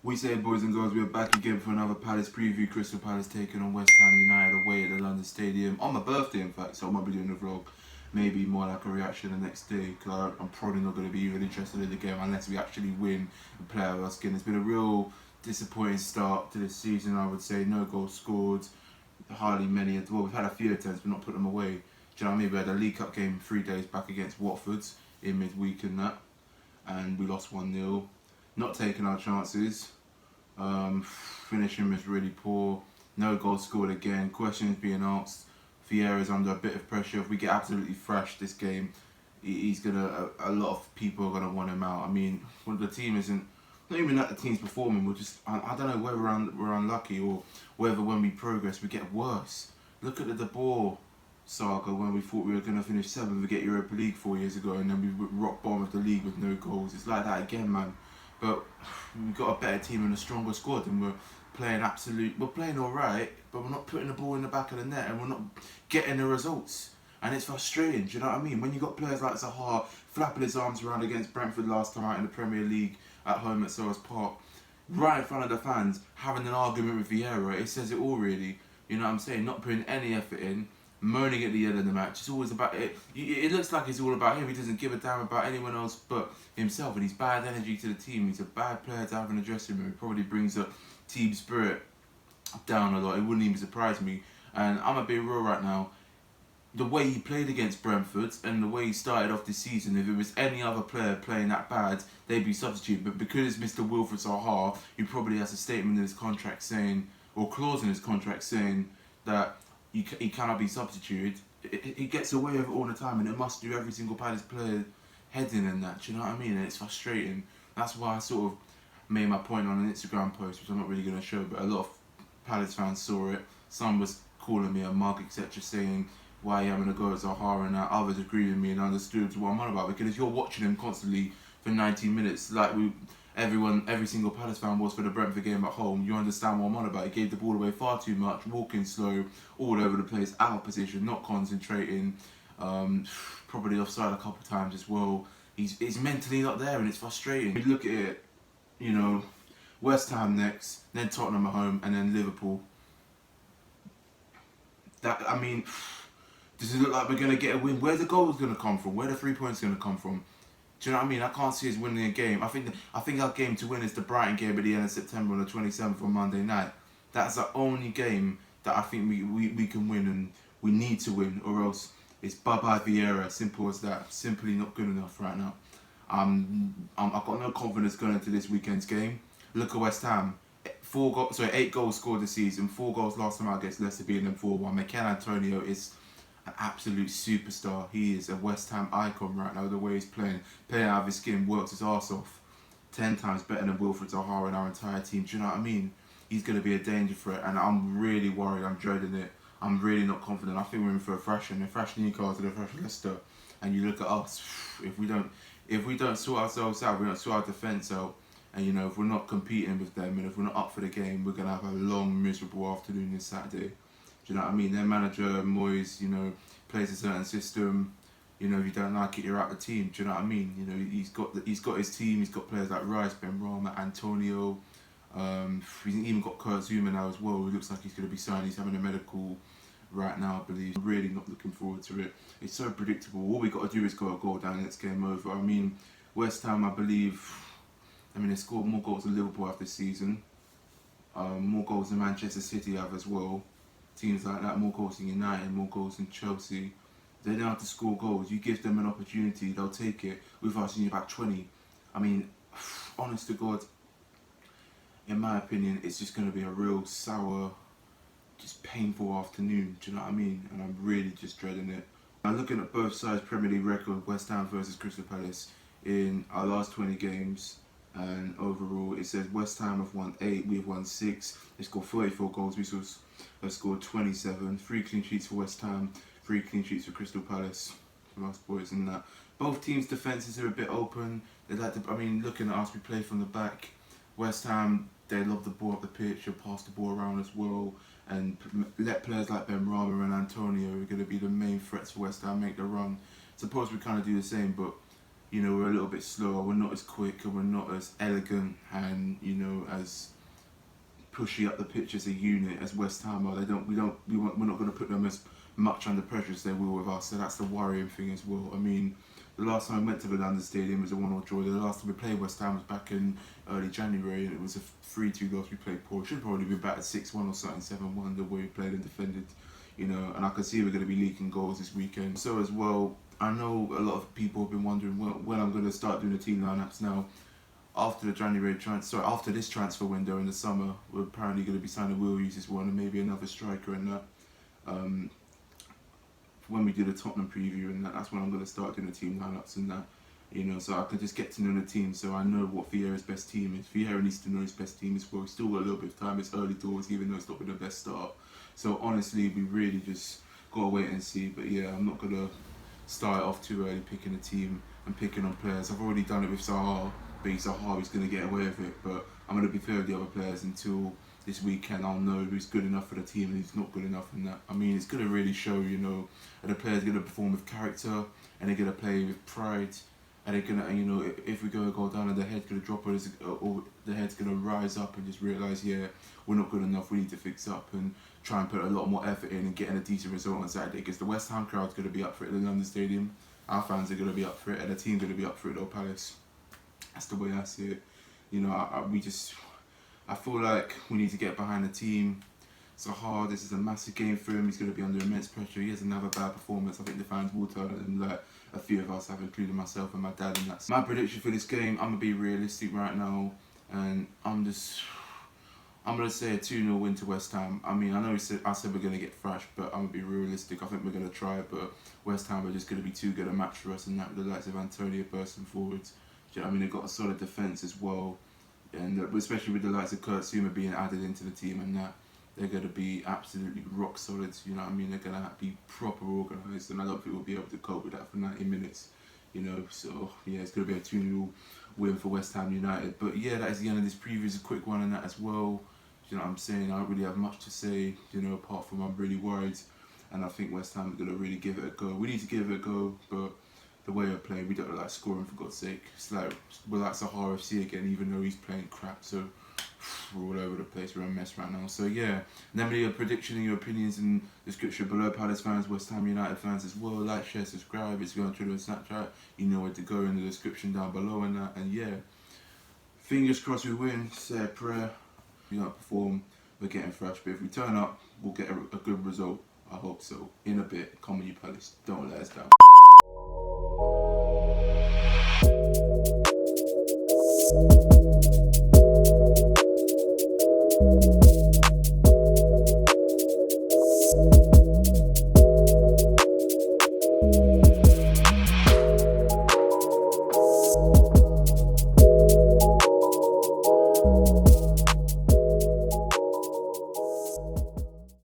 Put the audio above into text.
We say, boys and girls, we're back again for another Palace preview. Crystal Palace taking on West Ham United away at the London Stadium on my birthday, in fact. So I might be doing a vlog, maybe more like a reaction the next day, because I'm probably not going to be even interested in the game unless we actually win and play out of our skin. It's been a real disappointing start to this season, I would say. No goals scored, hardly many. Well, we've had a few attempts, but not put them away. Do you know what I mean? We had a League Cup game 3 days back against Watford in midweek and that, and we lost 1-0. Not taking our chances. Finishing was really poor. No goals scored again. Questions being asked. Vieira's under a bit of pressure. If we get absolutely thrashed this game, he's gonna. A lot of people are gonna want him out. I mean, when the team isn't. Not even that the team's performing. We're just. I don't know whether we're unlucky or whether when we progress we get worse. Look at the De Boer saga when we thought we were gonna finish 7th. We get Europa League 4 years ago, and then we rock bottom of the league with no goals. It's like that again, man. But we've got a better team and a stronger squad, and we're playing alright, but we're not putting the ball in the back of the net, and we're not getting the results. And it's frustrating, do you know what I mean? When you got players like Zaha flapping his arms around against Brentford last time out in the Premier League at home at Selhurst Park, right in front of the fans, having an argument with Vieira, it says it all really. You know what I'm saying? Not putting any effort in, moaning at the end of the match. It's always about it. It looks like it's all about him. He doesn't give a damn about anyone else but himself, and he's bad energy to the team. He's a bad player to have in the dressing room. He probably brings the team spirit down a lot. It wouldn't even surprise me. And I'm gonna be real right now. The way he played against Brentford and the way he started off this season, if it was any other player playing that bad, they'd be substituted. But because it's Mr. Wilfried Zaha, he probably has a statement in his contract saying, or clause in his contract saying that he cannot be substituted. He gets away with it all the time, and it must do every single Palace player heading and that. Do you know what I mean? And it's frustrating. That's why I sort of made my point on an Instagram post, which I'm not really going to show, but a lot of Palace fans saw it. Some was calling me a mug, etc., saying why are you having a go at Zaha and that. Others agreed with me and understood what I'm on about, because if you're watching him constantly for 90 minutes, like every single Palace fan was for the Brentford game at home, you understand what I'm on about. He gave the ball away far too much, walking slow, all over the place, out of position, not concentrating, probably offside a couple of times as well. He's mentally not there, and it's frustrating. You look at it, you know, West Ham next, then Tottenham at home, and then Liverpool. I mean, does it look like we're going to get a win? Where's the goals going to come from? Where are the 3 points going to come from? Do you know what I mean? I can't see us winning a game. I think our game to win is the Brighton game at the end of September on the 27th on Monday night. That's the only game that I think we can win, and we need to win, or else it's bye-bye Vieira. Simple as that. Simply not good enough right now. I've got no confidence going into this weekend's game. Look at West Ham. 8 goals scored this season. 4 goals last time out against Leicester, beating them 4-1. Mikel Antonio is an absolute superstar. He is a West Ham icon right now. The way he's playing out of his skin, works his arse off. 10 times better than Wilfried Zaha and our entire team. Do you know what I mean? He's going to be a danger threat, and I'm really worried. I'm dreading it. I'm really not confident. I think we're in for a thrashing. A thrash Newcastle, a thrash Leicester, and you look at us. If we don't sort ourselves out, we don't sort our defence out, and you know, if we're not competing with them, and if we're not up for the game, we're going to have a long, miserable afternoon this Saturday. Do you know what I mean? Their manager, Moyes, you know, plays a certain system. You know, if you don't like it, you're out of the team. Do you know what I mean? You know, he's got his team. He's got players like Rice, Benrahma, Antonio. He's even got Kurt Zouma now as well. It looks like he's going to be signed. He's having a medical right now, I believe. I'm really not looking forward to it. It's so predictable. All we got to do is go a goal down and it's game over. I mean, West Ham, I believe, they scored more goals than Liverpool have this season. More goals than Manchester City have as well. Teams like that, more goals than United, more goals than Chelsea. They know how to score goals. You give them an opportunity, they'll take it. With us, you need about 20. I mean, honest to God, in my opinion, it's just going to be a real sour, just painful afternoon. Do you know what I mean? And I'm really just dreading it. I'm looking at both sides' Premier League record, West Ham versus Crystal Palace, in our last 20 games. And overall, it says West Ham have won 8, we've won 6. They scored 34 goals, we have scored 27. 3 clean sheets for West Ham, 3 clean sheets for Crystal Palace. For us boys and that. Both teams' defences are a bit open. They like to, looking at us, we play from the back. West Ham, they love the ball up the pitch, they'll pass the ball around as well, and let players like Benrahma and Antonio, who are going to be the main threats for West Ham, make the run. Suppose we kind of do the same, but you know, we're a little bit slower, we're not as quick, and we're not as elegant, and you know, as pushy up the pitch as a unit as West Ham are. We're not going to put them as much under pressure as they will with us. So that's the worrying thing as well. I mean, the last time we went to the London Stadium was a 1-1 draw. The last time we played West Ham was back in early January, and it was a 3-2 loss. We played poor. It should probably be back at 6-1 or something, 7-1 the way we played and defended. You know, and I can see we're going to be leaking goals this weekend. So as well, I know a lot of people have been wondering when I'm going to start doing the team lineups now. After this transfer window in the summer, we're apparently going to be signing Wilfried as one, and maybe another striker and that. When we do the Tottenham preview and that's when I'm going to start doing the team lineups and that. You know, so I can just get to know the team, so I know what Vieira's best team is. Vieira needs to know his best team as well. He's still got a little bit of time. It's early doors, even though it's not been the best start. So honestly, we really just got to wait and see. But yeah, I'm not going to start off too early picking a team and picking on players. I've already done it with Zaha. Zaha is going to get away with it, but I'm going to be fair with the other players until this weekend. I'll know who's good enough for the team and who's not good enough in that. I mean, it's going to really show, you know, are the players going to perform with character, and they're going to play with pride, and they're going to, you know, if we go down and the head's going to drop, or the head's going to rise up and just realise, yeah, we're not good enough, we need to fix up and try and put a lot more effort in and getting a decent result on Saturday, because the West Ham crowd's going to be up for it at the London Stadium, our fans are going to be up for it, and the team's going to be up for it at Palace. That's the way I see it. You know, I feel like we need to get behind the team. Zaha, this is a massive game for him. He's going to be under immense pressure. He has another bad performance. I think the fans will tell him, like a few of us have, including myself and my dad. And that's my prediction for this game. I'm going to be realistic right now, and I'm going to say a 2-0 win to West Ham. I mean, I know I said we're going to get thrashed, but I'm going to be realistic. I think we're going to try, but West Ham are just going to be too good a match for us, and that with the likes of Antonio bursting forwards. You know, I mean, they've got a solid defence as well, and especially with the likes of Kurt Zouma being added into the team and that, they're going to be absolutely rock solid. You know what I mean? They're going to be proper organised, and I don't think we'll be able to cope with that for 90 minutes. You know, so yeah, it's going to be a 2-0 win for West Ham United. But yeah, that is the end of this preview. It's a quick one on that as well. You know what I'm saying? I don't really have much to say, you know, apart from I'm really worried, and I think West Ham are going to really give it a go. We need to give it a go, but the way I play, we don't like scoring, for God's sake. It's like, we're like Zaha FC again, even though he's playing crap, so we're all over the place, we're a mess right now. So yeah, let me your prediction and your opinions in the description below. Palace fans, West Ham United fans as well. Like, share, subscribe. If you're on Twitter and Snapchat, you know where to go in the description down below and that. And yeah, fingers crossed we win, say a prayer. If we don't perform, we're getting thrashed, but if we turn up, we'll get a good result. I hope so. In a bit, come on you Palace, don't let us down.